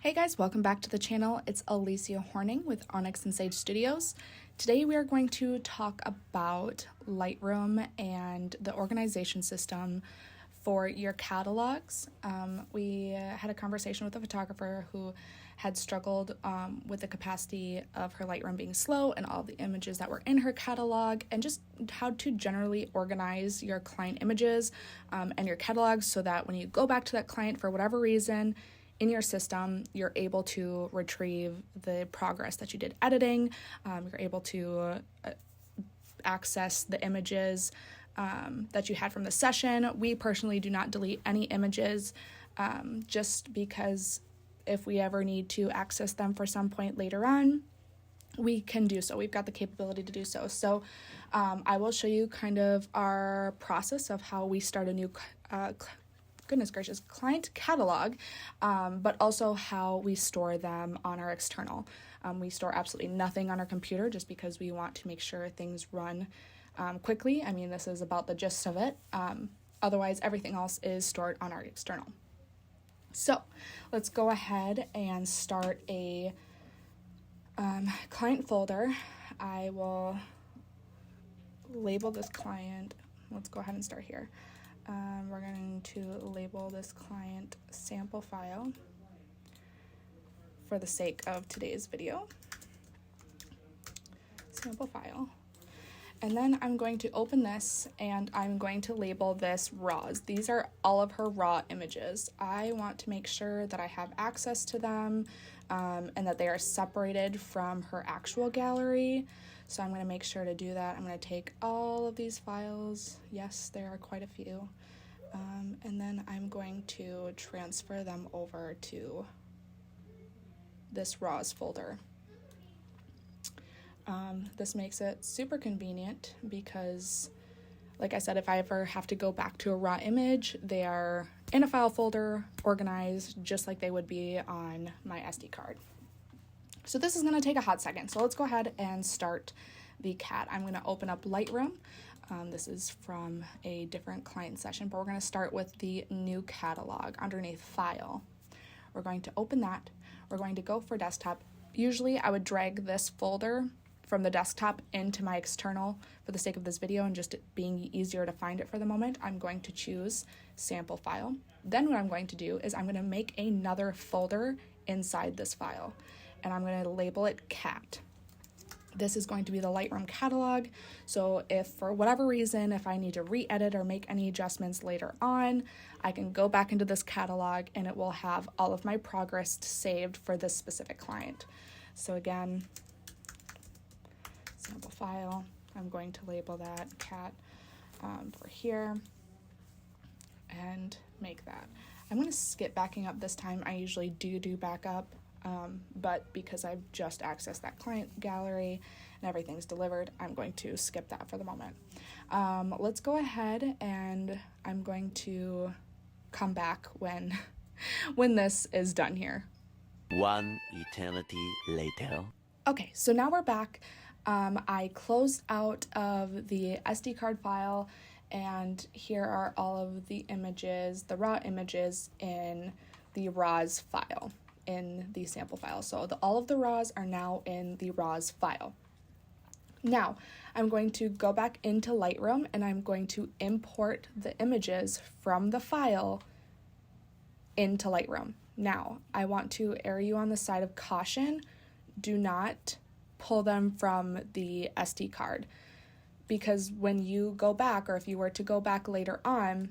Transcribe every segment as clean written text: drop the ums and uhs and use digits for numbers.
Hey guys, welcome back to the channel. It's Alicia Horning with Onyx and Sage Studios. Today we are going to talk about Lightroom and the organization system for your catalogs. We had a conversation with a photographer who had struggled with the capacity of her Lightroom being slow and all the images that were in her catalog, and just how to generally organize your client images and your catalogs so that when you go back to that client for whatever reason in your system, you're able to retrieve the progress that you did editing. You're able to access the images that you had from the session. We personally do not delete any images just because if we ever need to access them for some point later on, we can do so. We've got the capability to do so. So I will show you kind of our process of how we start a new client catalog, but also how we store them on our external. We store absolutely nothing on our computer just because we want to make sure things run quickly. I mean, this is about the gist of it. Otherwise, everything else is stored on our external. So let's go ahead and start a client folder. I will label this client. Let's go ahead and start here. We're going to label this client sample file for the sake of today's video. Sample file. And then I'm going to open this and I'm going to label this raws. These are all of her raw images. I want to make sure that I have access to them and that they are separated from her actual gallery. So I'm going to make sure to do that. I'm going to take all of these files. Yes, there are quite a few. And then I'm going to transfer them over to this raws folder. This makes it super convenient because, like I said, if I ever have to go back to a raw image, they are in a file folder, organized just like they would be on my SD card. So this is going to take a hot second. So let's go ahead and start the CAT. I'm going to open up Lightroom. This is from a different client session, but we're going to start with the new catalog underneath File. We're going to open that. We're going to go for desktop. Usually I would drag this folder from the desktop into my external for the sake of this video and just it being easier to find it for the moment. I'm going to choose sample file. Then what I'm going to do is I'm going to make another folder inside this file and I'm going to label it CAT. This is going to be the Lightroom catalog. So if for whatever reason, if I need to re-edit or make any adjustments later on, I can go back into this catalog and it will have all of my progress saved for this specific client. So again, sample file, I'm going to label that CAT for here and make that. I'm going to skip backing up this time. I usually do backup. But because I've just accessed that client gallery and everything's delivered, I'm going to skip that for the moment. Let's go ahead and I'm going to come back when this is done here. One eternity later. Okay, so now we're back. I closed out of the SD card file and here are all of the images, the raw images in the RAWs file. In the sample file. So all of the raws are now in the raws file. Now I'm going to go back into Lightroom and I'm going to import the images from the file into Lightroom. Now I want to err you on the side of caution. Do not pull them from the SD card because when you go back, or if you were to go back later on,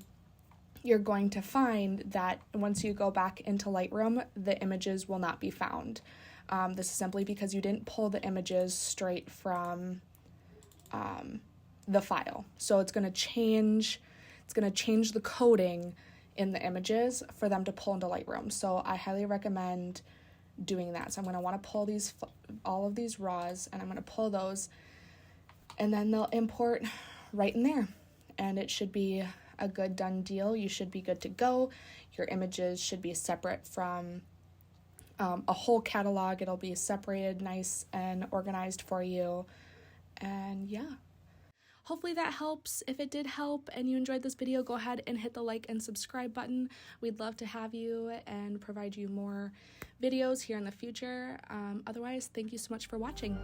you're going to find that once you go back into Lightroom, the images will not be found. This is simply because you didn't pull the images straight from the file. So it's going to change the coding in the images for them to pull into Lightroom. So I highly recommend doing that. So I'm going to want to pull all of these raws and I'm going to pull those and then they'll import right in there. And it should be a good done deal. You should be good to go. Your images should be separate from a whole catalog. It'll be separated nice and organized for you. And yeah. hopefully that helps. If it did help and you enjoyed this video, go ahead and hit the like and subscribe button. We'd love to have you and provide you more videos here in the future. Otherwise, thank you so much for watching.